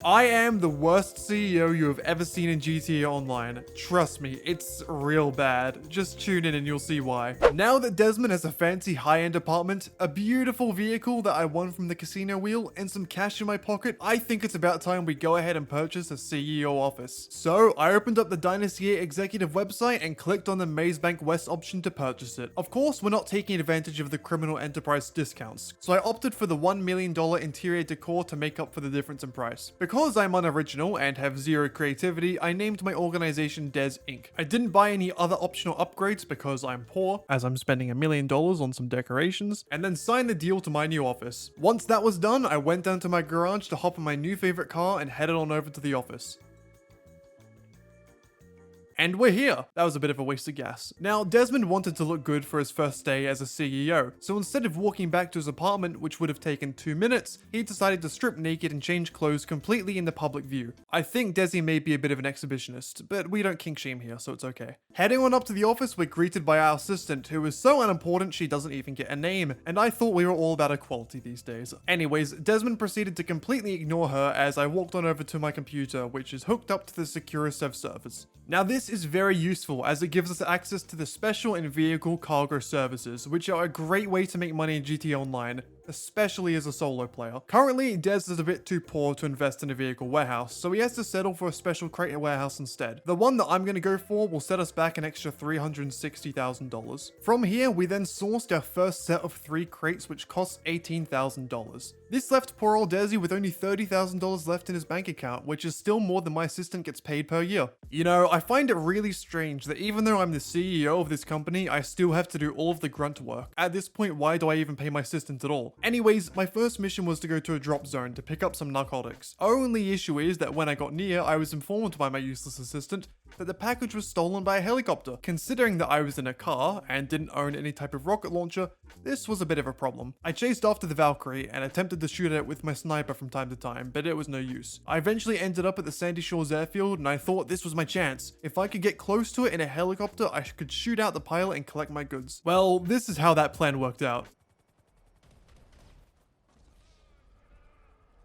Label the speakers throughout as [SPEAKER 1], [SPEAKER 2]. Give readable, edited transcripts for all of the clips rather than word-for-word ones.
[SPEAKER 1] I am the worst CEO you have ever seen in GTA Online. Trust me, it's real bad. Just tune in and you'll see why. Now that Desmond has a fancy high-end apartment, a beautiful vehicle that I won from the casino wheel, and some cash in my pocket, I think it's about time we go ahead and purchase a CEO office. So I opened up the Dynasty 8 executive website and clicked on the Maze Bank West option to purchase it. Of course, we're not taking advantage of the criminal enterprise discounts, so I opted for the $1 million interior decor to make up for the difference in price. Because I'm unoriginal and have zero creativity, I named my organization Des Inc. I didn't buy any other optional upgrades because I'm poor, as I'm spending $1 million on some decorations, and then signed the deal to my new office. Once that was done, I went down to my garage to hop in my new favorite car and headed on over to the office. And we're here. That was a bit of a waste of gas. Now, Desmond wanted to look good for his first day as a CEO, so instead of walking back to his apartment, which would have taken 2 minutes, he decided to strip naked and change clothes completely in the public view. I think Desi may be a bit of an exhibitionist, but we don't kink shame here, so it's okay. Heading on up to the office, we're greeted by our assistant, who is so unimportant she doesn't even get a name, and I thought we were all about equality these days. Anyways, Desmond proceeded to completely ignore her as I walked on over to my computer, which is hooked up to the SecuriServe servers. Now this is very useful as it gives us access to the special and vehicle cargo services, which are a great way to make money in GTA Online, especially as a solo player. Currently, Des is a bit too poor to invest in a vehicle warehouse, so he has to settle for a special crate warehouse instead. The one that I'm going to go for will set us back an extra $360,000. From here, we then sourced our first set of 3 crates, which cost $18,000. This left poor old Desi with only $30,000 left in his bank account, which is still more than my assistant gets paid per year. You know, I find it really strange that even though I'm the CEO of this company, I still have to do all of the grunt work. At this point, why do I even pay my assistant at all? Anyways, my first mission was to go to a drop zone to pick up some narcotics. Only issue is that when I got near, I was informed by my useless assistant that the package was stolen by a helicopter. Considering that I was in a car and didn't own any type of rocket launcher, this was a bit of a problem. I chased after the Valkyrie and attempted to shoot at it with my sniper from time to time, but it was no use. I eventually ended up at the Sandy Shores airfield and I thought this was my chance. If I could get close to it in a helicopter, I could shoot out the pilot and collect my goods. Well, this is how that plan worked out.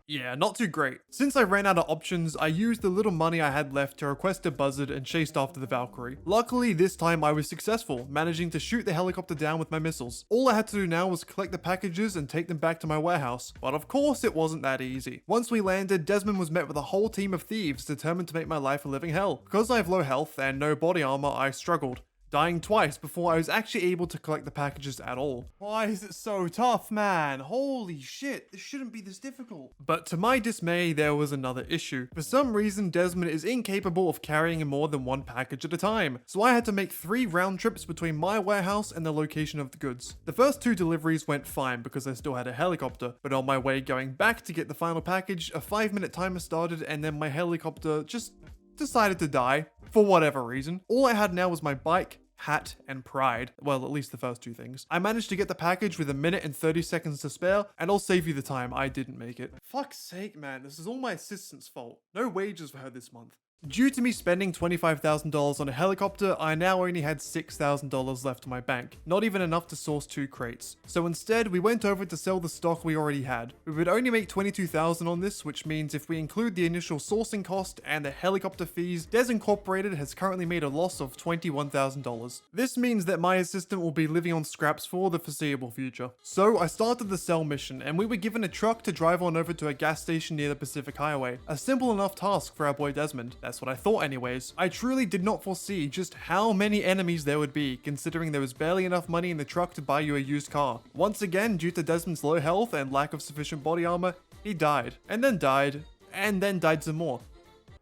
[SPEAKER 1] Yeah, not too great. Since I ran out of options, I used the little money I had left to request a buzzard and chased after the Valkyrie. Luckily, this time I was successful, managing to shoot the helicopter down with my missiles. All I had to do now was collect the packages and take them back to my warehouse. But of course, it wasn't that easy. Once we landed, Desmond was met with a whole team of thieves determined to make my life a living hell. Because I have low health and no body armor, I struggled, dying twice before I was actually able to collect the packages at all. Why is it so tough, man? Holy shit, this shouldn't be this difficult. But to my dismay, there was another issue. For some reason, Desmond is incapable of carrying more than 1 package at a time, so I had to make 3 round trips between my warehouse and the location of the goods. The first 2 deliveries went fine because I still had a helicopter, but on my way going back to get the final package, a 5-minute timer started and then my helicopter just decided to die for whatever reason. All I had now was my bike, hat, and pride. Well, at least the first 2 things. I managed to get the package with 1 minute and 30 seconds to spare, and I'll save you the time, I didn't make it. Fuck's sake, man, this is all my assistant's fault. No wages for her this month. Due to me spending $25,000 on a helicopter, I now only had $6,000 left in my bank, not even enough to source 2 crates. So instead, we went over to sell the stock we already had. We would only make $22,000 on this, which means if we include the initial sourcing cost and the helicopter fees, Des Incorporated has currently made a loss of $21,000. This means that my assistant will be living on scraps for the foreseeable future. So I started the sell mission, and we were given a truck to drive on over to a gas station near the Pacific Highway. A simple enough task for our boy Desmond. That's what I thought anyways. I truly did not foresee just how many enemies there would be, considering there was barely enough money in the truck to buy you a used car. Once again, due to Desmond's low health and lack of sufficient body armor, he died. And then died. And then died some more.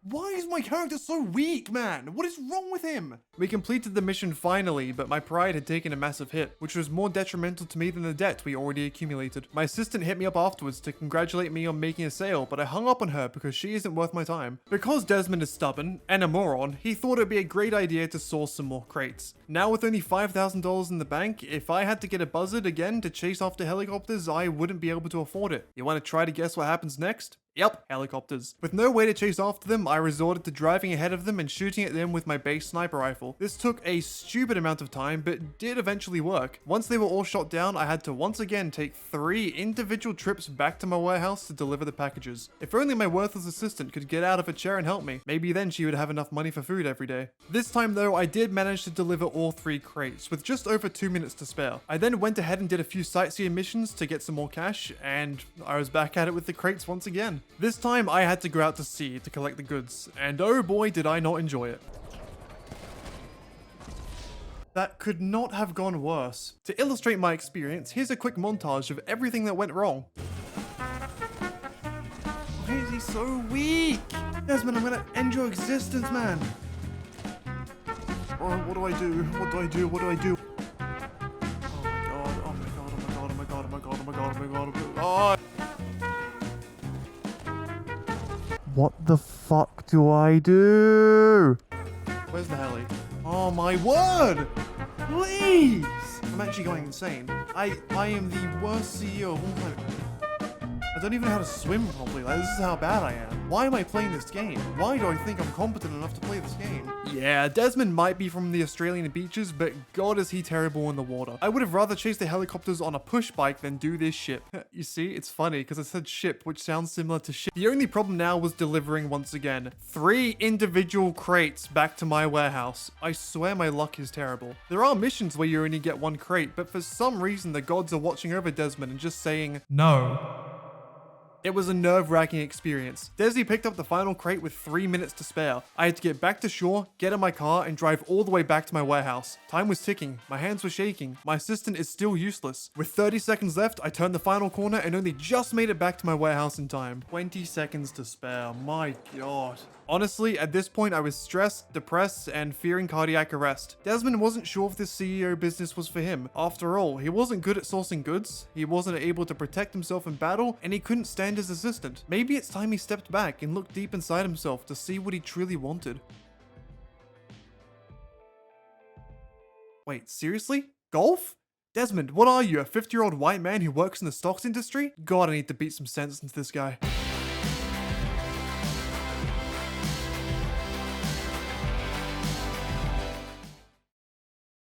[SPEAKER 1] Why is my character so weak, man? What is wrong with him? We completed the mission finally, but my pride had taken a massive hit, which was more detrimental to me than the debt we already accumulated. My assistant hit me up afterwards to congratulate me on making a sale, but I hung up on her because she isn't worth my time. Because Desmond is stubborn and a moron, he thought it'd be a great idea to source some more crates. Now with only $5,000 in the bank, if I had to get a buzzard again to chase after helicopters, I wouldn't be able to afford it. You want to try to guess what happens next? Yep, helicopters. With no way to chase after them, I resorted to driving ahead of them and shooting at them with my base sniper rifle. This took a stupid amount of time, but did eventually work. Once they were all shot down, I had to once again take 3 individual trips back to my warehouse to deliver the packages. If only my worthless assistant could get out of a chair and help me. Maybe then she would have enough money for food every day. This time though, I did manage to deliver all 3 crates, with just over 2 minutes to spare. I then went ahead and did a few sightseeing missions to get some more cash, and I was back at it with the crates once again. This time, I had to go out to sea to collect the goods, and oh boy did I not enjoy it. That could not have gone worse. To illustrate my experience, here's a quick montage of everything that went wrong. Why is he so weak? Desmond, I'm gonna end your existence, man. Oh, what do I do? What do I do? What do I do? Oh my god, oh my god, oh my god, oh my god, oh my god, oh my god, oh my god, oh. What the fuck do I do? Where's the heli? Oh my word! Please! I'm actually going insane. I am the worst CEO of all time. I don't even know how to swim properly. Like, this is how bad I am. Why am I playing this game? Why do I think I'm competent enough to play this game? Yeah, Desmond might be from the Australian beaches, but god is he terrible in the water. I would have rather chased the helicopters on a push bike than do this ship. You see, it's funny because I said ship, which sounds similar to ship. The only problem now was delivering once again. 3 individual crates back to my warehouse. I swear my luck is terrible. There are missions where you only get 1 crate, but for some reason the gods are watching over Desmond and just saying, no. It was a nerve-wracking experience. Desi picked up the final crate with 3 minutes to spare. I had to get back to shore, get in my car, and drive all the way back to my warehouse. Time was ticking. My hands were shaking. My assistant is still useless. With 30 seconds left, I turned the final corner and only just made it back to my warehouse in time. 20 seconds to spare. My god. Honestly, at this point, I was stressed, depressed, and fearing cardiac arrest. Desmond wasn't sure if this CEO business was for him. After all, he wasn't good at sourcing goods, he wasn't able to protect himself in battle, and he couldn't stand his assistant. Maybe it's time he stepped back and looked deep inside himself to see what he truly wanted. Wait, seriously? Golf? Desmond, what are you, a 50-year-old white man who works in the stocks industry? God, I need to beat some sense into this guy.